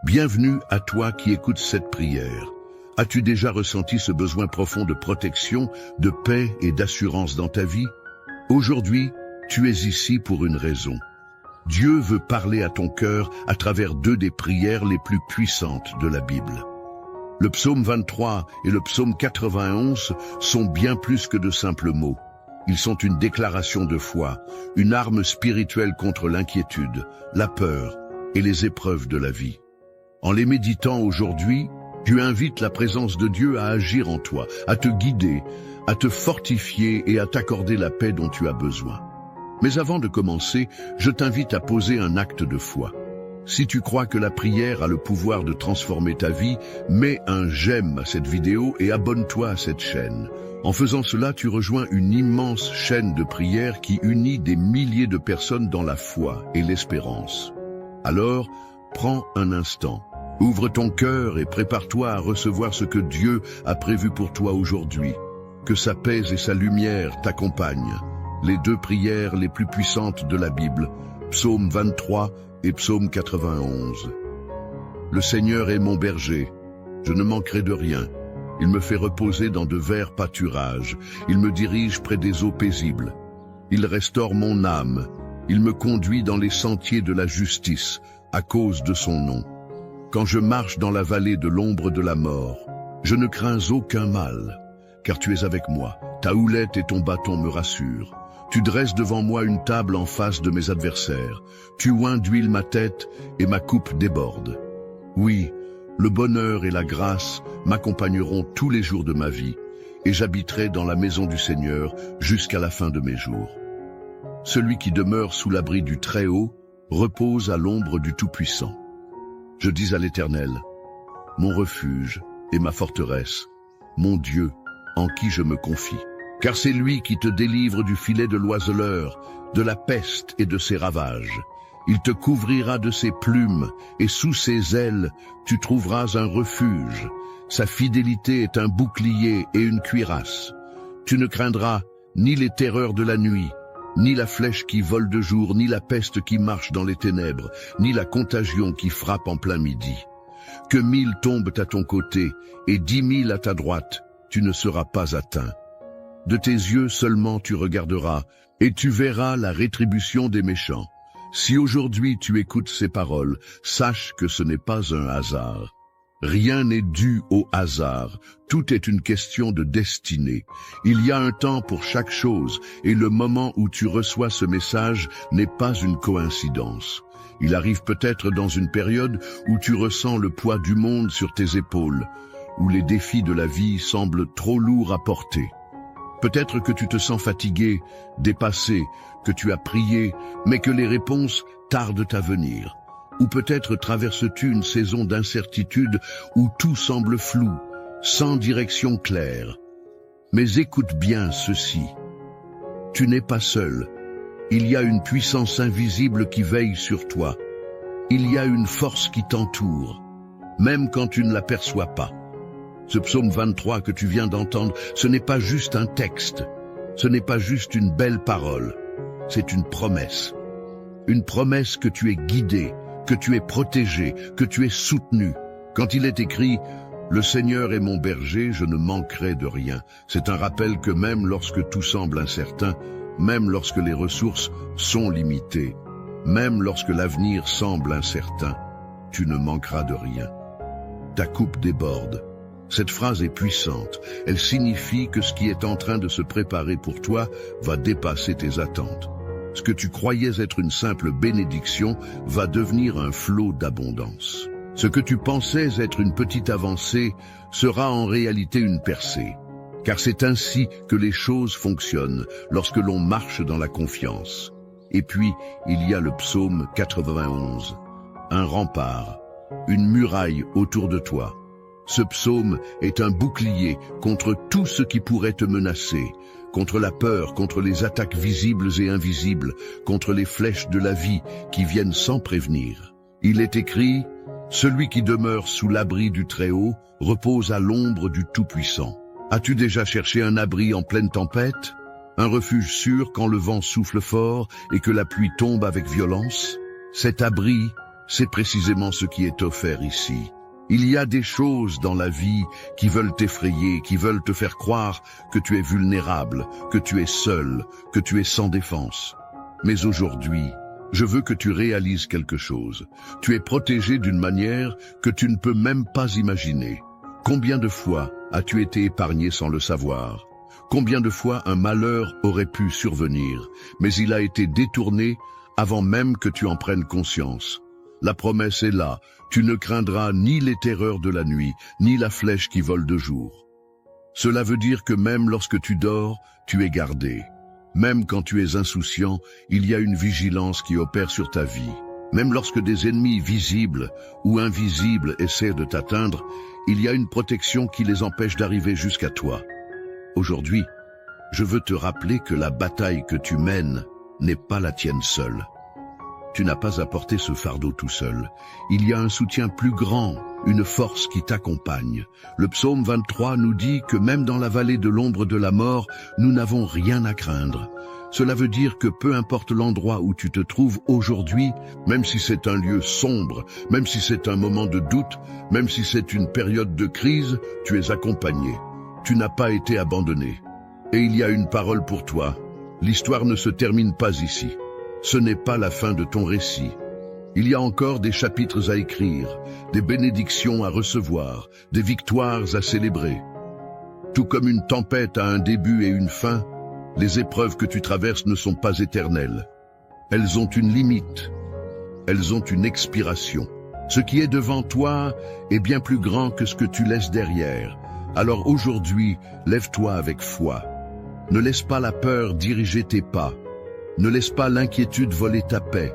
Bienvenue à toi qui écoutes cette prière. As-tu déjà ressenti ce besoin profond de protection, de paix et d'assurance dans ta vie? Aujourd'hui, tu es ici pour une raison. Dieu veut parler à ton cœur à travers deux des prières les plus puissantes de la Bible. Le psaume 23 et le psaume 91 sont bien plus que de simples mots. Ils sont une déclaration de foi, une arme spirituelle contre l'inquiétude, la peur et les épreuves de la vie. En les méditant aujourd'hui, tu invites la présence de Dieu à agir en toi, à te guider, à te fortifier et à t'accorder la paix dont tu as besoin. Mais avant de commencer, je t'invite à poser un acte de foi. Si tu crois que la prière a le pouvoir de transformer ta vie, mets un j'aime à cette vidéo et abonne-toi à cette chaîne. En faisant cela, tu rejoins une immense chaîne de prières qui unit des milliers de personnes dans la foi et l'espérance. Alors, prends un instant. Ouvre ton cœur et prépare-toi à recevoir ce que Dieu a prévu pour toi aujourd'hui. Que sa paix et sa lumière t'accompagnent. Les deux prières les plus puissantes de la Bible, psaume 23 et psaume 91. Le Seigneur est mon berger, je ne manquerai de rien. Il me fait reposer dans de verts pâturages, il me dirige près des eaux paisibles. Il restaure mon âme, il me conduit dans les sentiers de la justice, à cause de son nom. Quand je marche dans la vallée de l'ombre de la mort, je ne crains aucun mal, car tu es avec moi. Ta houlette et ton bâton me rassurent. Tu dresses devant moi une table en face de mes adversaires. Tu oins d'huile ma tête et ma coupe déborde. Oui, le bonheur et la grâce m'accompagneront tous les jours de ma vie, et j'habiterai dans la maison du Seigneur jusqu'à la fin de mes jours. Celui qui demeure sous l'abri du Très-Haut repose à l'ombre du Tout-Puissant. Je dis à l'Éternel, mon refuge et ma forteresse, mon Dieu, en qui je me confie. Car c'est lui qui te délivre du filet de l'oiseleur, de la peste et de ses ravages. Il te couvrira de ses plumes, et sous ses ailes, tu trouveras un refuge. Sa fidélité est un bouclier et une cuirasse. Tu ne craindras ni les terreurs de la nuit, ni la flèche qui vole de jour, ni la peste qui marche dans les ténèbres, ni la contagion qui frappe en plein midi. Que 1000 tombent à ton côté et 10 000 à ta droite, tu ne seras pas atteint. De tes yeux seulement tu regarderas, et tu verras la rétribution des méchants. Si aujourd'hui tu écoutes ces paroles, sache que ce n'est pas un hasard. Rien n'est dû au hasard, tout est une question de destinée. Il y a un temps pour chaque chose, et le moment où tu reçois ce message n'est pas une coïncidence. Il arrive peut-être dans une période où tu ressens le poids du monde sur tes épaules, où les défis de la vie semblent trop lourds à porter. Peut-être que tu te sens fatigué, dépassé, que tu as prié, mais que les réponses tardent à venir. Ou peut-être traverses-tu une saison d'incertitude où tout semble flou, sans direction claire. Mais écoute bien ceci. Tu n'es pas seul. Il y a une puissance invisible qui veille sur toi. Il y a une force qui t'entoure, même quand tu ne l'aperçois pas. Ce psaume 23 que tu viens d'entendre, ce n'est pas juste un texte. Ce n'est pas juste une belle parole. C'est une promesse. Une promesse que tu es guidé, que tu es protégé, que tu es soutenu. Quand il est écrit « Le Seigneur est mon berger, je ne manquerai de rien », c'est un rappel que même lorsque tout semble incertain, même lorsque les ressources sont limitées, même lorsque l'avenir semble incertain, tu ne manqueras de rien. Ta coupe déborde. Cette phrase est puissante. Elle signifie que ce qui est en train de se préparer pour toi va dépasser tes attentes. Ce que tu croyais être une simple bénédiction va devenir un flot d'abondance. Ce que tu pensais être une petite avancée sera en réalité une percée. Car c'est ainsi que les choses fonctionnent lorsque l'on marche dans la confiance. Et puis, il y a le psaume 91. Un rempart, une muraille autour de toi. Ce psaume est un bouclier contre tout ce qui pourrait te menacer, contre la peur, contre les attaques visibles et invisibles, contre les flèches de la vie qui viennent sans prévenir. Il est écrit « Celui qui demeure sous l'abri du Très-Haut repose à l'ombre du Tout-Puissant ». As-tu déjà cherché un abri en pleine tempête? Un refuge sûr quand le vent souffle fort et que la pluie tombe avec violence? Cet abri, c'est précisément ce qui est offert ici. Il y a des choses dans la vie qui veulent t'effrayer, qui veulent te faire croire que tu es vulnérable, que tu es seul, que tu es sans défense. Mais aujourd'hui, je veux que tu réalises quelque chose. Tu es protégé d'une manière que tu ne peux même pas imaginer. Combien de fois as-tu été épargné sans le savoir? Combien de fois un malheur aurait pu survenir, mais il a été détourné avant même que tu en prennes conscience? La promesse est là, tu ne craindras ni les terreurs de la nuit, ni la flèche qui vole de jour. Cela veut dire que même lorsque tu dors, tu es gardé. Même quand tu es insouciant, il y a une vigilance qui opère sur ta vie. Même lorsque des ennemis visibles ou invisibles essaient de t'atteindre, il y a une protection qui les empêche d'arriver jusqu'à toi. Aujourd'hui, je veux te rappeler que la bataille que tu mènes n'est pas la tienne seule. Tu n'as pas à porter ce fardeau tout seul. Il y a un soutien plus grand, une force qui t'accompagne. Le psaume 23 nous dit que même dans la vallée de l'ombre de la mort, nous n'avons rien à craindre. Cela veut dire que peu importe l'endroit où tu te trouves aujourd'hui, même si c'est un lieu sombre, même si c'est un moment de doute, même si c'est une période de crise, tu es accompagné. Tu n'as pas été abandonné. Et il y a une parole pour toi. L'histoire ne se termine pas ici. Ce n'est pas la fin de ton récit. Il y a encore des chapitres à écrire, des bénédictions à recevoir, des victoires à célébrer. Tout comme une tempête a un début et une fin, les épreuves que tu traverses ne sont pas éternelles. Elles ont une limite. Elles ont une expiration. Ce qui est devant toi est bien plus grand que ce que tu laisses derrière. Alors aujourd'hui, lève-toi avec foi. Ne laisse pas la peur diriger tes pas. Ne laisse pas l'inquiétude voler ta paix.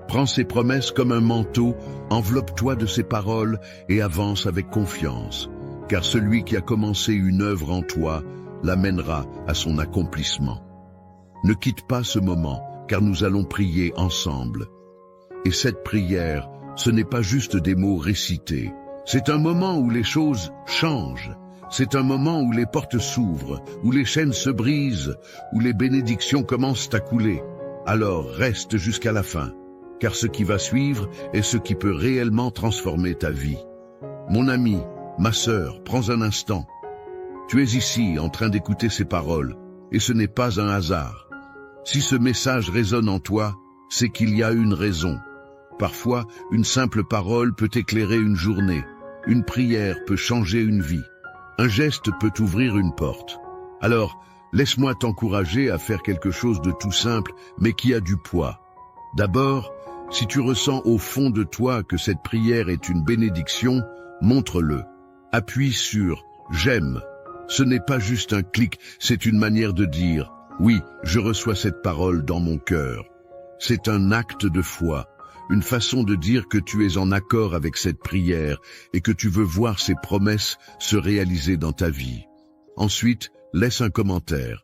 Prends ces promesses comme un manteau, enveloppe-toi de ces paroles et avance avec confiance. Car celui qui a commencé une œuvre en toi l'amènera à son accomplissement. Ne quitte pas ce moment, car nous allons prier ensemble. Et cette prière, ce n'est pas juste des mots récités. C'est un moment où les choses changent. C'est un moment où les portes s'ouvrent, où les chaînes se brisent, où les bénédictions commencent à couler. Alors reste jusqu'à la fin, car ce qui va suivre est ce qui peut réellement transformer ta vie. Mon ami, ma sœur, prends un instant. Tu es ici en train d'écouter ces paroles, et ce n'est pas un hasard. Si ce message résonne en toi, c'est qu'il y a une raison. Parfois, une simple parole peut éclairer une journée. Une prière peut changer une vie. Un geste peut ouvrir une porte. Alors, laisse-moi t'encourager à faire quelque chose de tout simple, mais qui a du poids. D'abord, si tu ressens au fond de toi que cette prière est une bénédiction, montre-le. Appuie sur « J'aime ». Ce n'est pas juste un clic, c'est une manière de dire « Oui, je reçois cette parole dans mon cœur ». C'est un acte de foi. Une façon de dire que tu es en accord avec cette prière et que tu veux voir ces promesses se réaliser dans ta vie. Ensuite, laisse un commentaire.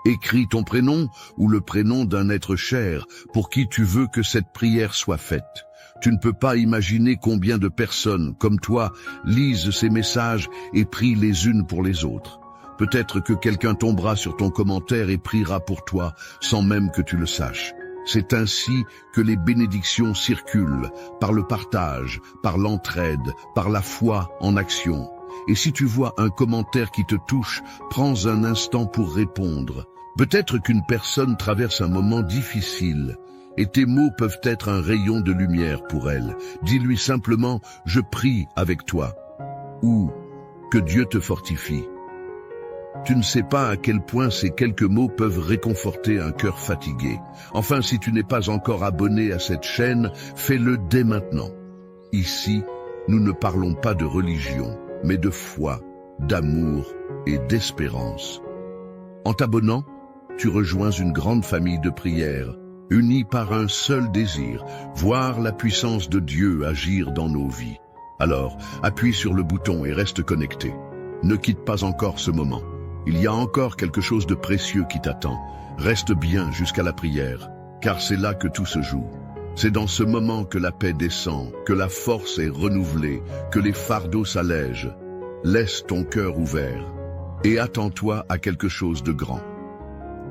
Écris ton prénom ou le prénom d'un être cher pour qui tu veux que cette prière soit faite. Tu ne peux pas imaginer combien de personnes, comme toi, lisent ces messages et prient les unes pour les autres. Peut-être que quelqu'un tombera sur ton commentaire et priera pour toi, sans même que tu le saches. C'est ainsi que les bénédictions circulent, par le partage, par l'entraide, par la foi en action. Et si tu vois un commentaire qui te touche, prends un instant pour répondre. Peut-être qu'une personne traverse un moment difficile, et tes mots peuvent être un rayon de lumière pour elle. Dis-lui simplement « Je prie avec toi » ou « Que Dieu te fortifie ». Tu ne sais pas à quel point ces quelques mots peuvent réconforter un cœur fatigué. Enfin, si tu n'es pas encore abonné à cette chaîne, fais-le dès maintenant. Ici, nous ne parlons pas de religion, mais de foi, d'amour et d'espérance. En t'abonnant, tu rejoins une grande famille de prières, unie par un seul désir, voir la puissance de Dieu agir dans nos vies. Alors, appuie sur le bouton et reste connecté. Ne quitte pas encore ce moment. Il y a encore quelque chose de précieux qui t'attend. Reste bien jusqu'à la prière, car c'est là que tout se joue. C'est dans ce moment que la paix descend, que la force est renouvelée, que les fardeaux s'allègent. Laisse ton cœur ouvert et attends-toi à quelque chose de grand.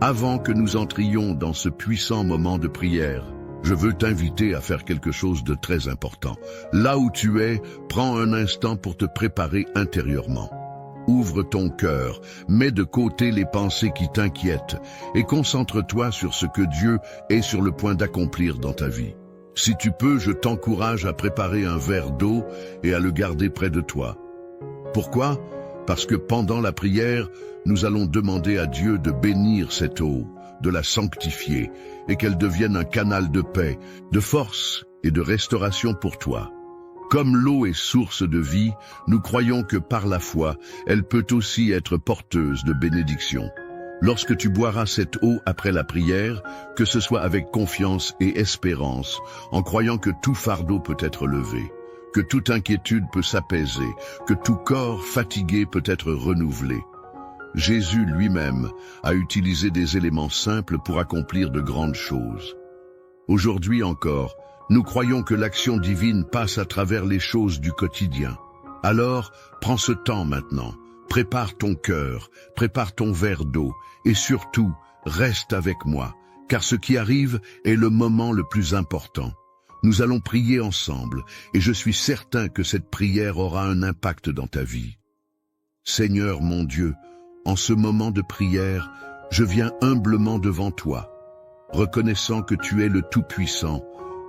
Avant que nous entrions dans ce puissant moment de prière, Je veux t'inviter à faire quelque chose de très important. Là où tu es, prends un instant pour te préparer intérieurement. Ouvre ton cœur, mets de côté les pensées qui t'inquiètent et concentre-toi sur ce que Dieu est sur le point d'accomplir dans ta vie. Si tu peux, je t'encourage à préparer un verre d'eau et à le garder près de toi. Pourquoi? Parce que pendant la prière, nous allons demander à Dieu de bénir cette eau, de la sanctifier et qu'elle devienne un canal de paix, de force et de restauration pour toi. Comme l'eau est source de vie, nous croyons que par la foi, elle peut aussi être porteuse de bénédiction. Lorsque tu boiras cette eau après la prière, que ce soit avec confiance et espérance, en croyant que tout fardeau peut être levé, que toute inquiétude peut s'apaiser, que tout corps fatigué peut être renouvelé. Jésus lui-même a utilisé des éléments simples pour accomplir de grandes choses. Aujourd'hui encore, nous croyons que l'action divine passe à travers les choses du quotidien. Alors, prends ce temps maintenant, prépare ton cœur, prépare ton verre d'eau et surtout, reste avec moi, car ce qui arrive est le moment le plus important. Nous allons prier ensemble et je suis certain que cette prière aura un impact dans ta vie. Seigneur mon Dieu, en ce moment de prière, je viens humblement devant toi, reconnaissant que tu es le Tout-Puissant,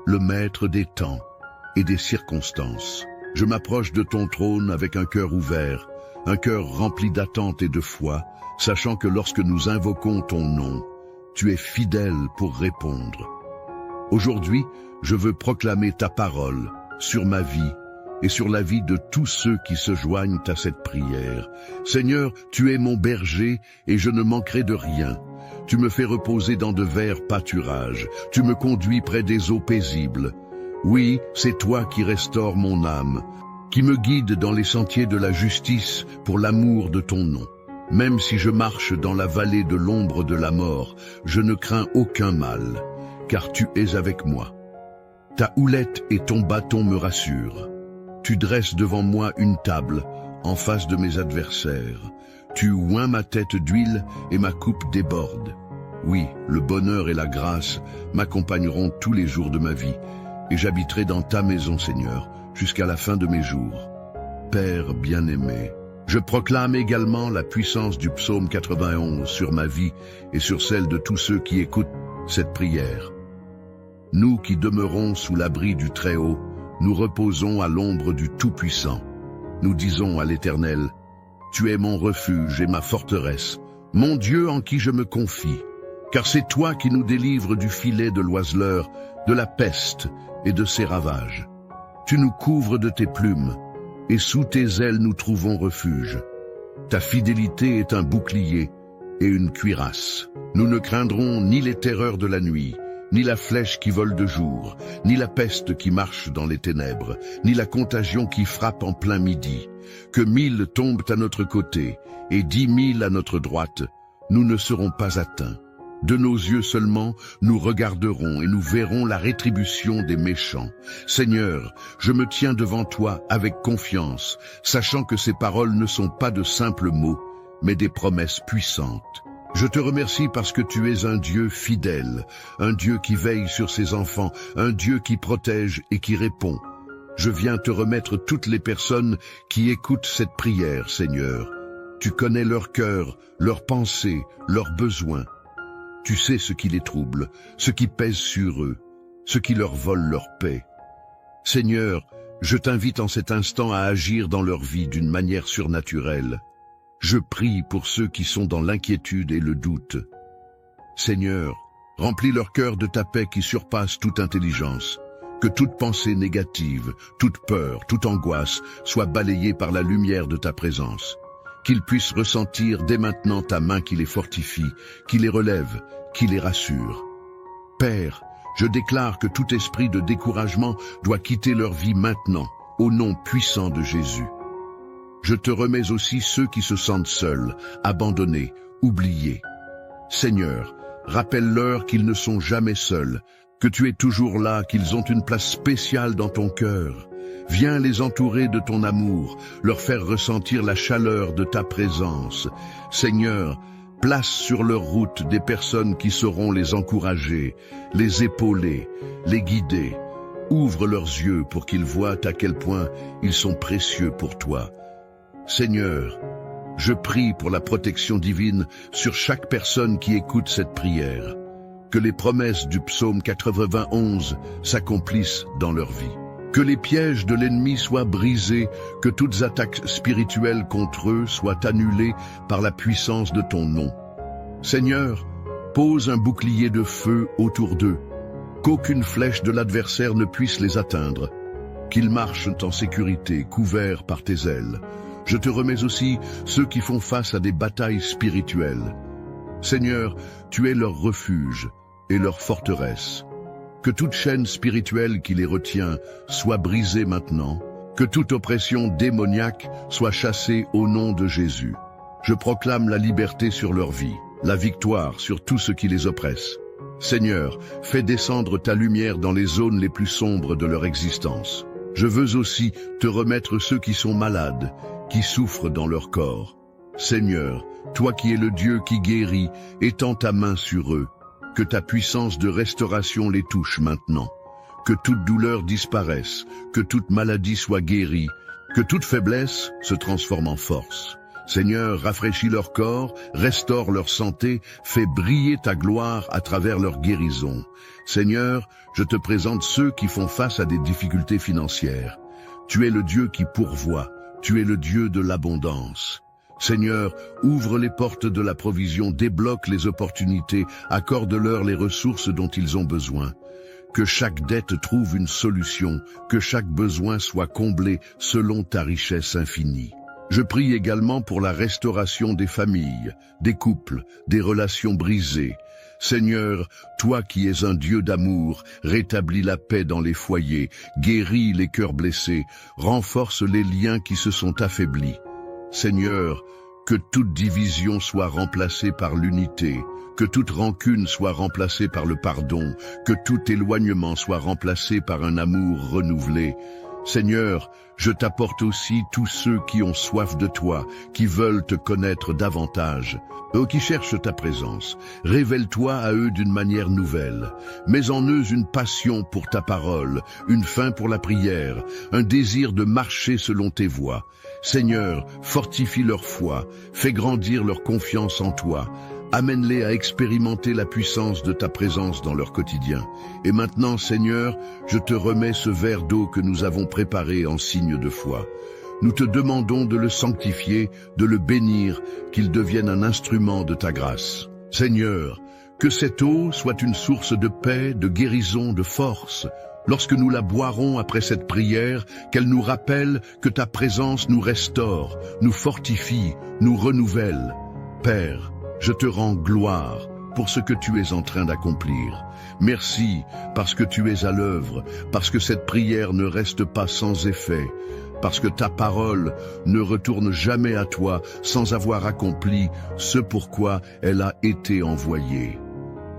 le Maître des temps et des circonstances. Je m'approche de ton trône avec un cœur ouvert, un cœur rempli d'attente et de foi, sachant que lorsque nous invoquons ton nom, tu es fidèle pour répondre. Aujourd'hui, je veux proclamer ta parole sur ma vie et sur la vie de tous ceux qui se joignent à cette prière. Seigneur, tu es mon berger et je ne manquerai de rien. Tu me fais reposer dans de verts pâturages. Tu me conduis près des eaux paisibles. Oui, c'est toi qui restaures mon âme, qui me guide dans les sentiers de la justice pour l'amour de ton nom. Même si je marche dans la vallée de l'ombre de la mort, je ne crains aucun mal, car tu es avec moi. Ta houlette et ton bâton me rassurent. Tu dresses devant moi une table, en face de mes adversaires. Tu oins ma tête d'huile et ma coupe déborde. Oui, le bonheur et la grâce m'accompagneront tous les jours de ma vie, et j'habiterai dans ta maison, Seigneur, jusqu'à la fin de mes jours. Père bien-aimé, je proclame également la puissance du psaume 91 sur ma vie et sur celle de tous ceux qui écoutent cette prière. Nous qui demeurons sous l'abri du Très-Haut, nous reposons à l'ombre du Tout-Puissant. Nous disons à l'Éternel, « Tu es mon refuge et ma forteresse, mon Dieu en qui je me confie, car c'est toi qui nous délivres du filet de l'oiseleur, de la peste et de ses ravages. Tu nous couvres de tes plumes, et sous tes ailes nous trouvons refuge. Ta fidélité est un bouclier et une cuirasse. Nous ne craindrons ni les terreurs de la nuit, ni la flèche qui vole de jour, ni la peste qui marche dans les ténèbres, ni la contagion qui frappe en plein midi. Que 1000 tombent à notre côté et 10 000 à notre droite, nous ne serons pas atteints. De nos yeux seulement, nous regarderons et nous verrons la rétribution des méchants. Seigneur, je me tiens devant toi avec confiance, sachant que ces paroles ne sont pas de simples mots, mais des promesses puissantes. Je te remercie parce que tu es un Dieu fidèle, un Dieu qui veille sur ses enfants, un Dieu qui protège et qui répond. Je viens te remettre toutes les personnes qui écoutent cette prière, Seigneur. Tu connais leur cœur, leurs pensées, leurs besoins. Tu sais ce qui les trouble, ce qui pèse sur eux, ce qui leur vole leur paix. Seigneur, je t'invite en cet instant à agir dans leur vie d'une manière surnaturelle. Je prie pour ceux qui sont dans l'inquiétude et le doute. Seigneur, remplis leur cœur de ta paix qui surpasse toute intelligence. Que toute pensée négative, toute peur, toute angoisse soit balayée par la lumière de ta présence. Qu'ils puissent ressentir dès maintenant ta main qui les fortifie, qui les relève, qui les rassure. Père, je déclare que tout esprit de découragement doit quitter leur vie maintenant, au nom puissant de Jésus. Je te remets aussi ceux qui se sentent seuls, abandonnés, oubliés. Seigneur, rappelle-leur qu'ils ne sont jamais seuls, que tu es toujours là, qu'ils ont une place spéciale dans ton cœur. Viens les entourer de ton amour, leur faire ressentir la chaleur de ta présence. Seigneur, Place sur leur route des personnes qui sauront les encourager, les épauler, les guider. Ouvre leurs yeux pour qu'ils voient à quel point ils sont précieux pour toi. Seigneur, je prie pour la protection divine sur chaque personne qui écoute cette prière. Que les promesses du psaume 91 s'accomplissent dans leur vie. Que les pièges de l'ennemi soient brisés, que toutes attaques spirituelles contre eux soient annulées par la puissance de ton nom. Seigneur, pose un bouclier de feu autour d'eux, qu'aucune flèche de l'adversaire ne puisse les atteindre, qu'ils marchent en sécurité, couverts par tes ailes. Je te remets aussi ceux qui font face à des batailles spirituelles. Seigneur, tu es leur refuge et leur forteresse. Que toute chaîne spirituelle qui les retient soit brisée maintenant, que toute oppression démoniaque soit chassée au nom de Jésus. Je proclame la liberté sur leur vie, la victoire sur tout ce qui les oppresse. Seigneur, fais descendre ta lumière dans les zones les plus sombres de leur existence. Je veux aussi te remettre ceux qui sont malades, qui souffrent dans leur corps. Seigneur, toi qui es le Dieu qui guérit, étends ta main sur eux. Que ta puissance de restauration les touche maintenant. Que toute douleur disparaisse, que toute maladie soit guérie, que toute faiblesse se transforme en force. Seigneur, rafraîchis leur corps, restaure leur santé, fais briller ta gloire à travers leur guérison. Seigneur, je te présente ceux qui font face à des difficultés financières. Tu es le Dieu qui pourvoit, tu es le Dieu de l'abondance. Seigneur, ouvre les portes de la provision, débloque les opportunités, accorde-leur les ressources dont ils ont besoin. Que chaque dette trouve une solution, que chaque besoin soit comblé selon ta richesse infinie. Je prie également pour la restauration des familles, des couples, des relations brisées. Seigneur, toi qui es un Dieu d'amour, rétablis la paix dans les foyers, guéris les cœurs blessés, renforce les liens qui se sont affaiblis. Seigneur, que toute division soit remplacée par l'unité, que toute rancune soit remplacée par le pardon, que tout éloignement soit remplacé par un amour renouvelé. Seigneur, je t'apporte aussi tous ceux qui ont soif de toi, qui veulent te connaître davantage. Eux qui cherchent ta présence, révèle-toi à eux d'une manière nouvelle. Mets en eux une passion pour ta parole, une faim pour la prière, un désir de marcher selon tes voies. Seigneur, fortifie leur foi, fais grandir leur confiance en toi. Amène-les à expérimenter la puissance de ta présence dans leur quotidien. Et maintenant, Seigneur, je te remets ce verre d'eau que nous avons préparé en signe de foi. Nous te demandons de le sanctifier, de le bénir, qu'il devienne un instrument de ta grâce. Seigneur, que cette eau soit une source de paix, de guérison, de force. Lorsque nous la boirons après cette prière, qu'elle nous rappelle que ta présence nous restaure, nous fortifie, nous renouvelle. Père, je te rends gloire pour ce que tu es en train d'accomplir. Merci parce que tu es à l'œuvre, parce que cette prière ne reste pas sans effet, parce que ta parole ne retourne jamais à toi sans avoir accompli ce pourquoi elle a été envoyée.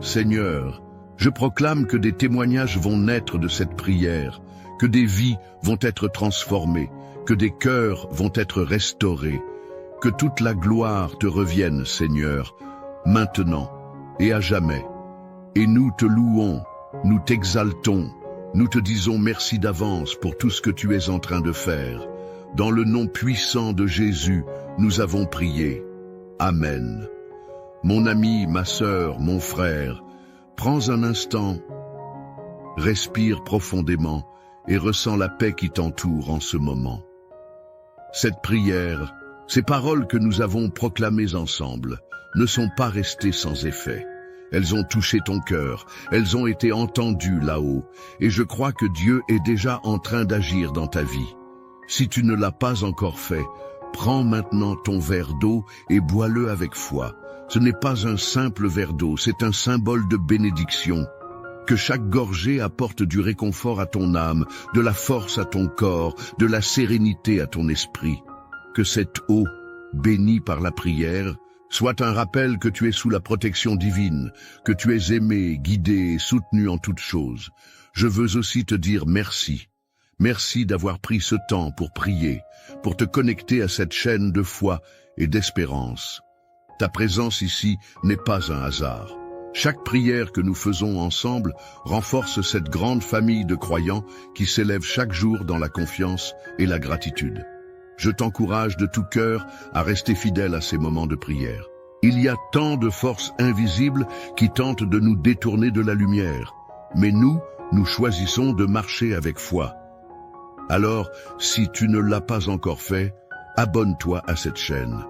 Seigneur, je proclame que des témoignages vont naître de cette prière, que des vies vont être transformées, que des cœurs vont être restaurés. Que toute la gloire te revienne, Seigneur, maintenant et à jamais. Et nous te louons, nous t'exaltons, nous te disons merci d'avance pour tout ce que tu es en train de faire. Dans le nom puissant de Jésus, nous avons prié. Amen. Mon ami, ma sœur, mon frère, prends un instant, respire profondément et ressens la paix qui t'entoure en ce moment. Cette prière, ces paroles que nous avons proclamées ensemble ne sont pas restées sans effet. Elles ont touché ton cœur, elles ont été entendues là-haut, et je crois que Dieu est déjà en train d'agir dans ta vie. Si tu ne l'as pas encore fait, prends maintenant ton verre d'eau et bois-le avec foi. Ce n'est pas un simple verre d'eau, c'est un symbole de bénédiction. Que chaque gorgée apporte du réconfort à ton âme, de la force à ton corps, de la sérénité à ton esprit. Que cette eau, bénie par la prière, soit un rappel que tu es sous la protection divine, que tu es aimé, guidé et soutenu en toutes choses. Je veux aussi te dire merci. Merci d'avoir pris ce temps pour prier, pour te connecter à cette chaîne de foi et d'espérance. Ta présence ici n'est pas un hasard. Chaque prière que nous faisons ensemble renforce cette grande famille de croyants qui s'élèvent chaque jour dans la confiance et la gratitude. Je t'encourage de tout cœur à rester fidèle à ces moments de prière. Il y a tant de forces invisibles qui tentent de nous détourner de la lumière, mais nous choisissons de marcher avec foi. Alors, si tu ne l'as pas encore fait, abonne-toi à cette chaîne.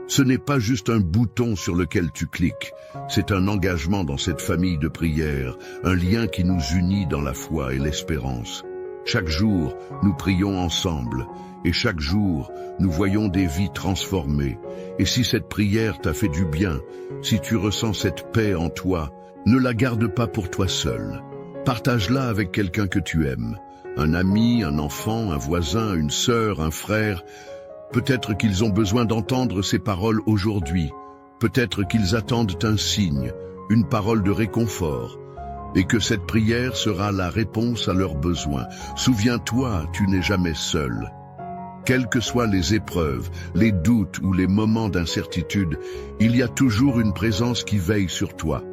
Ce n'est pas juste un bouton sur lequel tu cliques, c'est un engagement dans cette famille de prière, un lien qui nous unit dans la foi et l'espérance. Chaque jour, nous prions ensemble, et chaque jour, nous voyons des vies transformées. Et si cette prière t'a fait du bien, si tu ressens cette paix en toi, ne la garde pas pour toi seul. Partage-la avec quelqu'un que tu aimes, un ami, un enfant, un voisin, une sœur, un frère. Peut-être qu'ils ont besoin d'entendre ces paroles aujourd'hui. Peut-être qu'ils attendent un signe, une parole de réconfort. Et que cette prière sera la réponse à leurs besoins. Souviens-toi, tu n'es jamais seul. Quelles que soient les épreuves, les doutes ou les moments d'incertitude, il y a toujours une présence qui veille sur toi.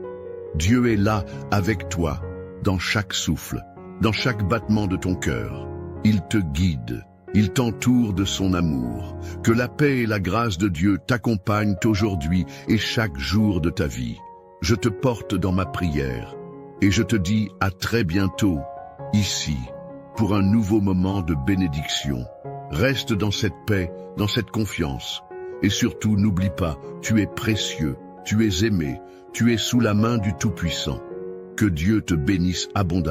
Dieu est là avec toi, dans chaque souffle, dans chaque battement de ton cœur. Il te guide. Il t'entoure de son amour. Que la paix et la grâce de Dieu t'accompagnent aujourd'hui et chaque jour de ta vie. Je te porte dans ma prière et je te dis à très bientôt, ici, pour un nouveau moment de bénédiction. Reste dans cette paix, dans cette confiance. Et surtout, n'oublie pas, tu es précieux, tu es aimé, tu es sous la main du Tout-Puissant. Que Dieu te bénisse abondamment.